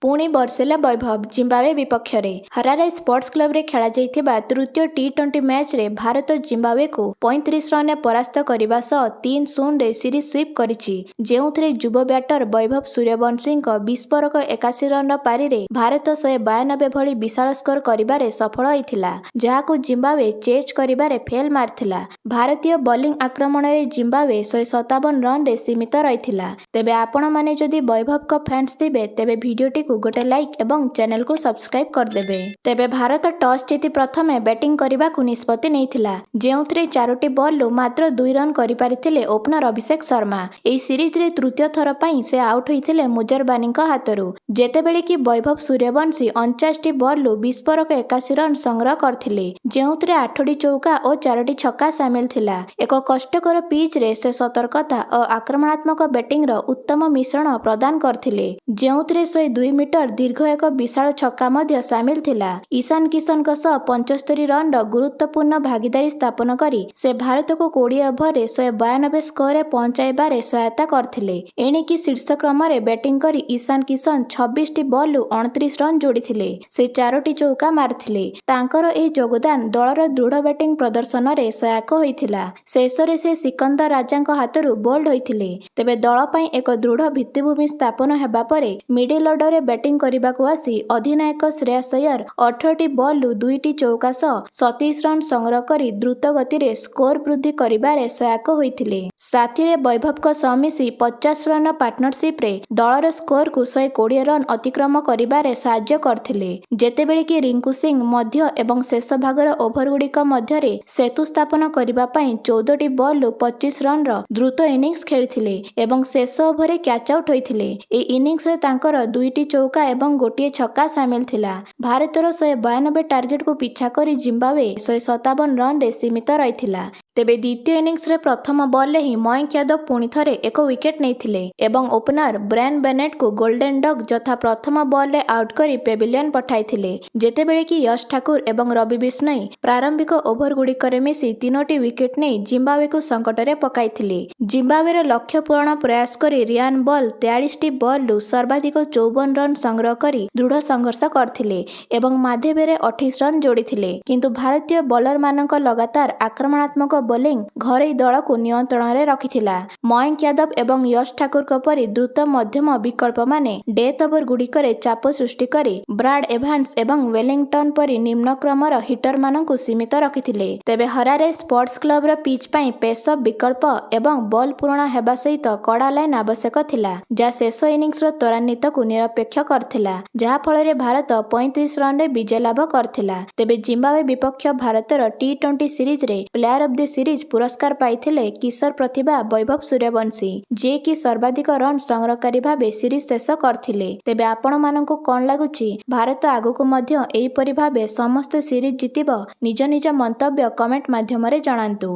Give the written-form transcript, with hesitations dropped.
पुणी बर्षिला वैभव जिम्बावे विपक्ष में हरारे स्पोर्ट्स क्लब रे खेला जाइथिबा तृतीय टी20 मैच रे भारत जिम्बावे को 35 रन में परास्त करने सह 3-0 रे series SVEEP करिछि जेउथरे युव batter Vaibhav Suryavanshi विस्फोरक 81 run पारी रे भारत 192 भली विशाल स्कोर करिबारे सफल होइथिला जहाकु जिम्बावे चेज करिबारे फेल मारथिला। भारतीय बॉलिंग आक्रमण रे जिम्बावे 157 रन रे सीमित रहिथिला। तेबे आपण माने जदि वैभव को फैंस थिबे तेबे वीडियोटी को गोटे लाइक एवं चैनल को सब्सक्राइब कर देबे। तेबे भारत टॉस जीति प्रथमे बैटिंग करने को निष्पत्ति नैथिला जेउथरे 4टी बॉल लु मात्र 2 रन करि पारिथिले ओपनर अभिषेक शर्मा। एई सीरीज रे तृतीय थर पई से आउट होइथिले मुजरबानी हाथरू जेतेबेले कि वैभव सूर्यवंशी 49टी बॉल लु विस्फोरक 81 रन संग्रह करथिले जेउथरे 8टी चौका और 4टी छक्का शामिल थिला। एक कष्टकर पिच रे से सतर्कता और आक्रमणात्मक बैटिंग रो उत्तम मिश्रण प्रदान करथिले जेउथरे 102 मीटर दीर्घ एक विशाल छक्का मध्य शामिल थिला। ईशान किशन का 75 रन गुरुत्वपूर्ण भागीदारी स्थापन करी से भारत को 20 ओवर 192 स्कोर पहुंचाइबारे सहायता करथिले। एणिकी शीर्ष क्रम रे बैटिंग करी ईशान किशन 26टी बॉल 29 रन जोड़िथिले से 4टी चौका मारथिले। तांकर एही योगदान दलर दृढ़ बैटिंग प्रदर्शन रे सहायक होइथिला। शेषरे से सिकंदर राजांक हाथरू बोल्ड होइथिले। तेबे दल पई एक दृढ़ भित्तिभूमि स्थापन हेबा परे मिडिल ऑर्डर बैटिंग करबाकू आसी अधिनायक श्रेयस अय्यर 18टी बॉल 2टी चौका सह 27 रन संग्रह करी द्रुत गति रे स्कोर वृद्धि करिबारे सहायक होइथिले। साथी रे वैभव को सह मिसी 50 रन पार्टनरशिप रे दलर स्कोर को 120 रन अतिक्रम करिबारे सहाय्य करथिले जेतेबेले कि रिंकू सिंह मध्य एवं शेष भागर ओभर गुड़िक मध्य रे सेतु स्थापन करिबा पई 14टी बॉल 25 रन रो द्रुत इनिंग्स खेलिथिले एवं शेष ओभर रे कैच आउट होइथिले। ए इनिंग्स रे तांकर 2टी चौका एवं गोटिए छक्का शामिल थिला। भारतर 192 टार्गेट को पिछा करी जिम्बावे 157 रन रे सीमित रहिथिला। तेबे द्वितीय इनिंग्स रे प्रथम बॉल रे ही मयंक यादव पुणी थरे एक विकेट नैथिले एवं ओपनर ब्रायन बेनेट को गोल्डन डग जथा प्रथम बॉल रे आउट करी पेविलियन पठाइथिले जेतेबेले कि यश ठाकुर एवं रवि बिश्नोई प्रारंभिक ओभर गुड़िकरे मिसी 3टी विकेट नै जिम्बावे को संकट रे पकाइथिले। जिम्बावे रे लक्ष्य पूर्ण प्रयास करी रियान बॉल 43टी बॉल सर्वाधिक 54 रन संग्रह करी दृढ़ संघर्ष करथिले एवं माध्यबेरे 28 रन जोड़िथिले किंतु भारतीय बॉलर मानक लगातार आक्रमणात्मक बोलिंग घरोई दल को नियंत्रण रे रखिथिला। मयंक यादव एवं यश ठाकुर परी द्रुत मध्यम विकल्प माने डेथ ओवर गुड़िकरे चाप सृष्टि करी ब्राड एभान्स एवं वेलिंगटन परी निम्न क्रमर हिटर मानकु सीमित रखिथिले। तेबे हरारे स्पोर्ट्स क्लब र पिच पई पेस ऑफ विकल्प एवं बॉल पूर्ण हेबा सहित कड़ा लाइन आवश्यक थिला जा शेष इनिंग्स र त्वरान्वित को निरपेक्ष करथिला जहा फल रे भारत 35 रन रे विजय लाभ करथिला। तेबे जिम्बावे विपक्ष भारतर टी20 सीरीज रे प्लेयर ऑफ द सीरीज पुरस्कार पाइथिले किशोर प्रतिभा वैभव सूर्यवंशी जे कि सर्वाधिक रन संग्रहकारी भाबे सीरीज शेष करथिले। तेबे आपण मानकु कोन लागुची भारत आगुकु मध्य एही परि भाबे समस्त सीरीज जितिबो निज निज मंतव्य कमेंट माध्यम रे जणांतु।